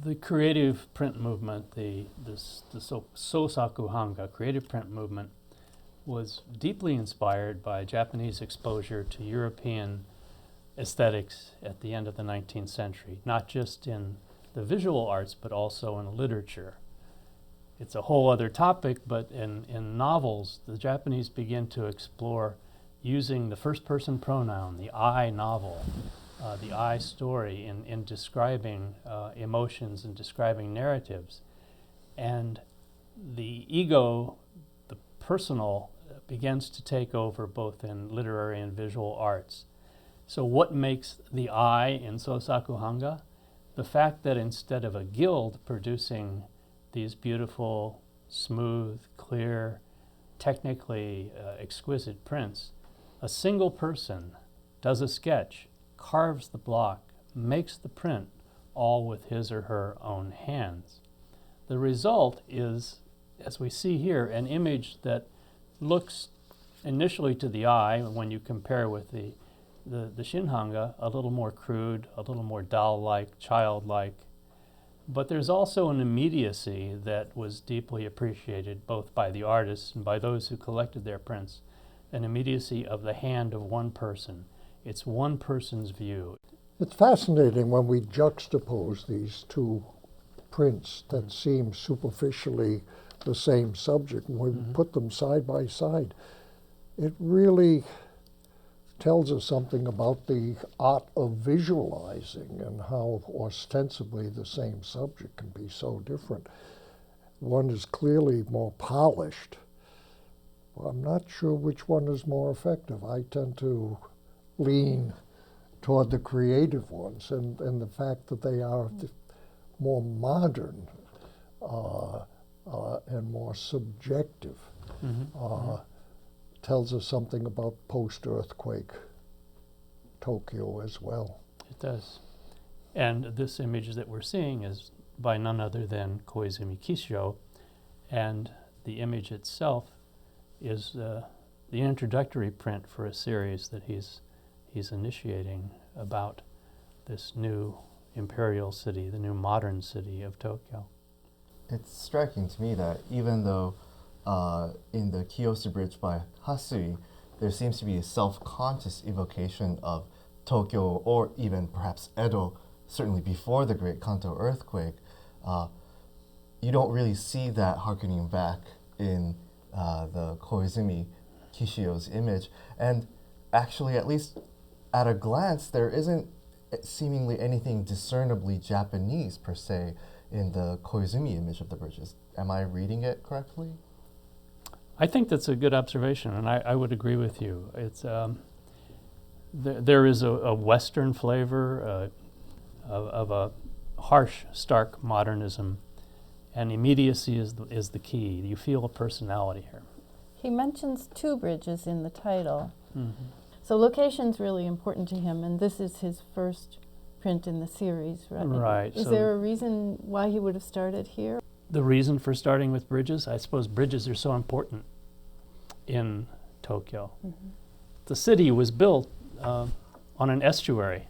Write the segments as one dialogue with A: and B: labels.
A: The creative print movement, the Sosaku Hanga creative print movement, was deeply inspired by Japanese exposure to European aesthetics at the end of the 19th century, not just in the visual arts, but also in literature. It's a whole other topic, but in novels, the Japanese begin to explore using the first-person pronoun, the I novel, the I story in describing emotions and describing narratives. And the ego, the personal, begins to take over both in literary and visual arts. So what makes the I in Sosaku Hanga? The fact that instead of a guild producing these beautiful, smooth, clear, technically exquisite prints, a single person does a sketch, carves the block, makes the print, all with his or her own hands. The result is, as we see here, an image that looks initially to the eye, when you compare with the Shinhanga, a little more crude, a little more doll-like, childlike. But there's also an immediacy that was deeply appreciated both by the artists and by those who collected their prints, an immediacy of the hand of one person. It's one person's view.
B: It's fascinating when we juxtapose these two prints that seem superficially the same subject. When we put them side by side, it really tells us something about the art of visualizing and how ostensibly the same subject can be so different. One is clearly more polished. Well, I'm not sure which one is more effective. I tend to lean toward the creative ones, and the fact that they are more modern and more subjective tells us something about post-earthquake Tokyo as well.
A: It does. And this image that we're seeing is by none other than Koizumi Kishio, and the image itself is the introductory print for a series that he's initiating about this new imperial city, the new modern city of Tokyo.
C: It's striking to me that even though in the Kiyosu Bridge by Hasui, there seems to be a self-conscious evocation of Tokyo, or even perhaps Edo, certainly before the Great Kanto earthquake. You don't really see that harkening back in the Koizumi Kishio's image. And actually, at least at a glance, there isn't seemingly anything discernibly Japanese per se in the Koizumi image of the bridges. Am I reading it correctly?
A: I think that's a good observation, and I would agree with you. It's there is a Western flavor of a harsh, stark modernism, and immediacy is the key. You feel a personality here.
D: He mentions two bridges in the title. So location's really important to him, and this is his first print in the series, right?
A: Right.
D: Is there a reason why he would have started here?
A: The reason for starting with bridges, I suppose bridges are so important in Tokyo. The city was built on an estuary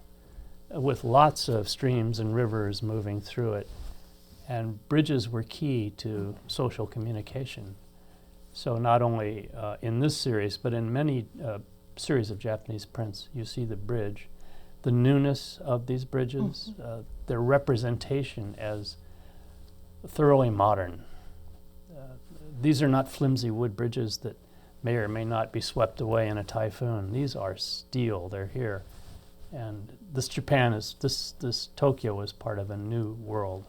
A: with lots of streams and rivers moving through it, and bridges were key to social communication. So not only in this series, but in many series of Japanese prints, you see the bridge, the newness of these bridges, their representation as thoroughly modern. These are not flimsy wood bridges that may or may not be swept away in a typhoon. These are steel, they're here. And this Tokyo is part of a new world.